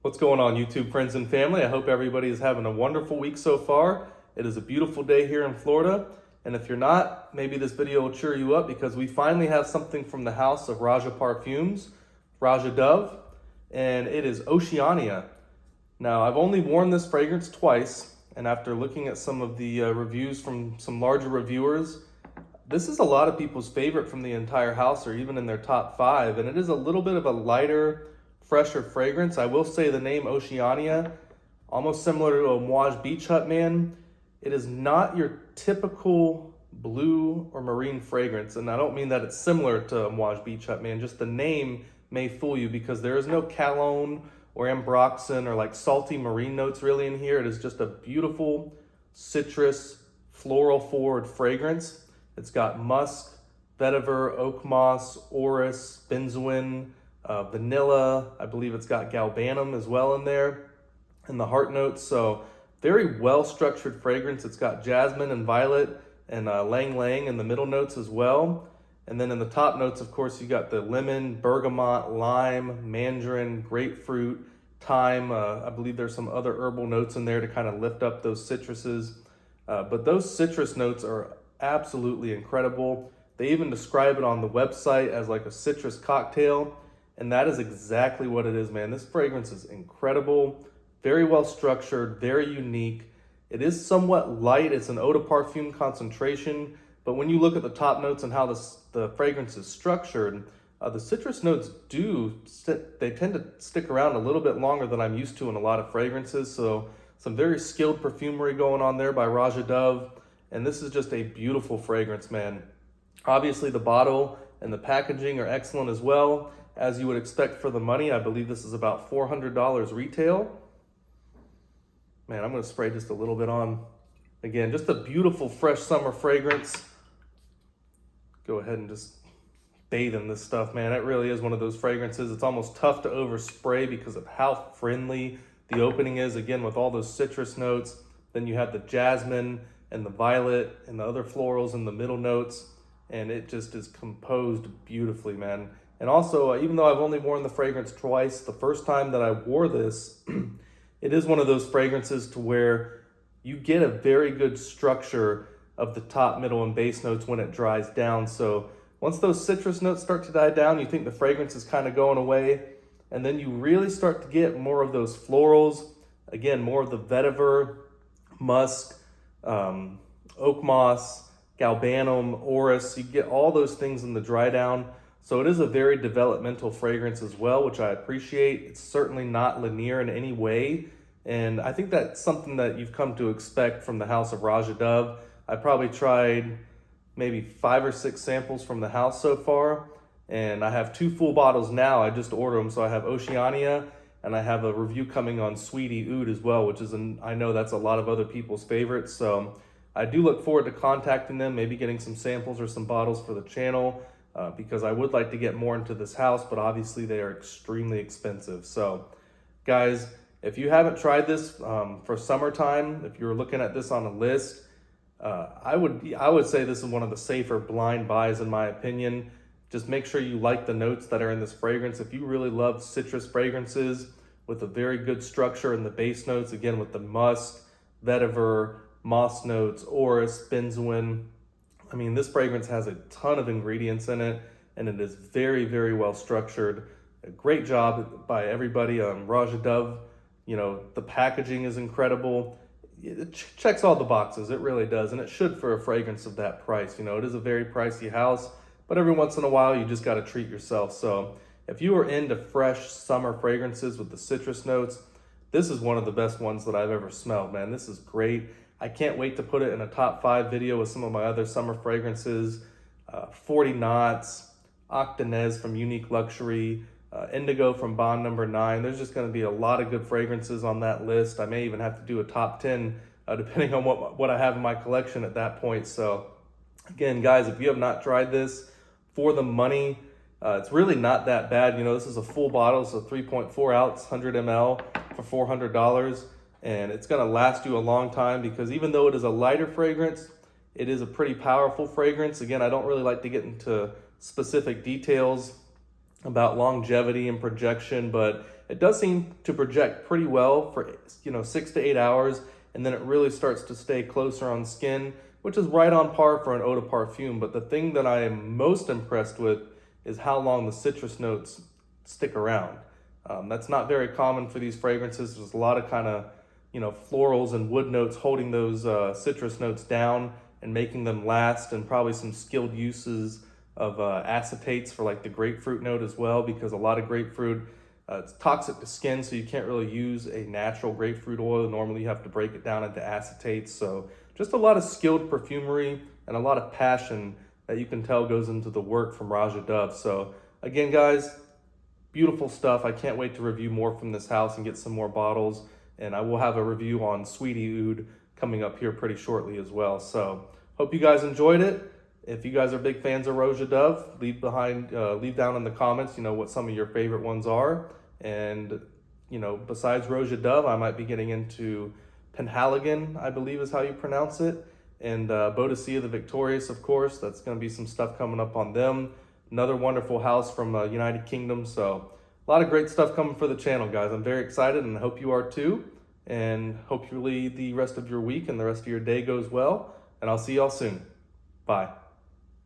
What's going on, YouTube friends and family? I hope everybody is having a wonderful week so far. It is a beautiful day here in Florida. And if you're not, maybe this video will cheer you up because we finally have something from the house of Roja Parfums, Roja Dove, and it is Oceania. Now, I've only worn this fragrance twice, and after looking at some of the reviews from some larger reviewers, this is a lot of people's favorite from the entire house, or even in their top 5, and it is a little bit of a lighter, fresher fragrance. I will say the name Oceania, almost similar to a Mouage Beach Hut Man. It is not your typical blue or marine fragrance, and I don't mean that it's similar to a Mouage Beach Hut Man, just the name may fool you because there is no cologne or ambroxan or like salty marine notes really in here. It is just a beautiful citrus, floral forward fragrance. It's got musk, vetiver, oak moss, orris, benzoin, vanilla. I believe it's got galbanum as well in there, and the heart notes. So very well structured fragrance. It's got jasmine and violet and lang lang in the middle notes as well. And then in the top notes, of course, you got the lemon, bergamot, lime, mandarin, grapefruit, thyme. I believe there's some other herbal notes in there to kind of lift up those citruses. But those citrus notes are absolutely incredible. They even describe it on the website as like a citrus cocktail. And that is exactly what it is, man. This fragrance is incredible, very well structured, very unique. It is somewhat light. It's an eau de parfum concentration. But when you look at the top notes and how the fragrance is structured, the citrus notes they tend to stick around a little bit longer than I'm used to in a lot of fragrances. So some very skilled perfumery going on there by Roja Dove. And this is just a beautiful fragrance, man. Obviously the bottle and the packaging are excellent as well, as you would expect for the money. I believe this is about $400 retail. Man, I'm gonna spray just a little bit on. Again, just a beautiful fresh summer fragrance. Go ahead and just bathe in this stuff, man. It really is one of those fragrances. It's almost tough to overspray because of how friendly the opening is. Again, with all those citrus notes. Then you have the jasmine and the violet and the other florals in the middle notes. And it just is composed beautifully, man. And also, even though I've only worn the fragrance twice, the first time that I wore this, it is one of those fragrances to where you get a very good structure of the top, middle, and base notes when it dries down. So once those citrus notes start to die down, you think the fragrance is kind of going away. And then you really start to get more of those florals. Again, more of the vetiver, musk, oak moss, galbanum, orris. You get all those things in the dry down. So it is a very developmental fragrance as well, which I appreciate. It's certainly not linear in any way. And I think that's something that you've come to expect from the house of Roja Dove. I probably tried maybe 5 or 6 samples from the house so far. And I have 2 full bottles now. I just ordered them. So I have Oceania and I have a review coming on Sweetie Oud as well, which is, I know that's a lot of other people's favorites. So I do look forward to contacting them, maybe getting some samples or some bottles for the channel. Because I would like to get more into this house, but obviously they are extremely expensive. So guys, if you haven't tried this for summertime, if you're looking at this on a list, I would say this is one of the safer blind buys in my opinion. Just make sure you like the notes that are in this fragrance. If you really love citrus fragrances with a very good structure in the base notes, again with the musk, vetiver, moss notes, orris, benzoin. I mean, this fragrance has a ton of ingredients in it, and it is very, very well structured. A great job by everybody. Roja Dove, you know, the packaging is incredible. It checks all the boxes, it really does, and it should for a fragrance of that price. You know, it is a very pricey house, but every once in a while, you just got to treat yourself. So if you are into fresh summer fragrances with the citrus notes, this is one of the best ones that I've ever smelled, man. This is great. I can't wait to put it in a top 5 video with some of my other summer fragrances. 40 Knots, Octanez from Unique Luxury, Indigo from Bond Number 9. There's just going to be a lot of good fragrances on that list. I may even have to do a top 10 depending on what I have in my collection at that point. So again, guys, if you have not tried this for the money, it's really not that bad. You know, this is a full bottle, so 3.4 ounce, 100 ml for $400. And it's going to last you a long time because even though it is a lighter fragrance, it is a pretty powerful fragrance. Again, I don't really like to get into specific details about longevity and projection, but it does seem to project pretty well for 6 to 8 hours, and then it really starts to stay closer on skin, which is right on par for an eau de parfum. But the thing that I am most impressed with is how long the citrus notes stick around. That's not very common for these fragrances. There's a lot of kind of florals and wood notes holding those citrus notes down and making them last, and probably some skilled uses of acetates for like the grapefruit note as well, because a lot of grapefruit, it's toxic to skin, so you can't really use a natural grapefruit oil. Normally you have to break it down into acetates. So just a lot of skilled perfumery and a lot of passion that you can tell goes into the work from Roja Dove. So again, guys, beautiful stuff. I can't wait to review more from this house and get some more bottles. And I will have a review on Sweetie Oud coming up here pretty shortly as well. So hope you guys enjoyed it. If you guys are big fans of Roja Dove, leave down in the comments, what some of your favorite ones are. And, besides Roja Dove, I might be getting into Penhaligon, I believe is how you pronounce it. And Boadicea the Victorious, of course. That's going to be some stuff coming up on them. Another wonderful house from United Kingdom. So a lot of great stuff coming for the channel, guys. I'm very excited, and I hope you are too. And hopefully the rest of your week and the rest of your day goes well. And I'll see y'all soon. Bye.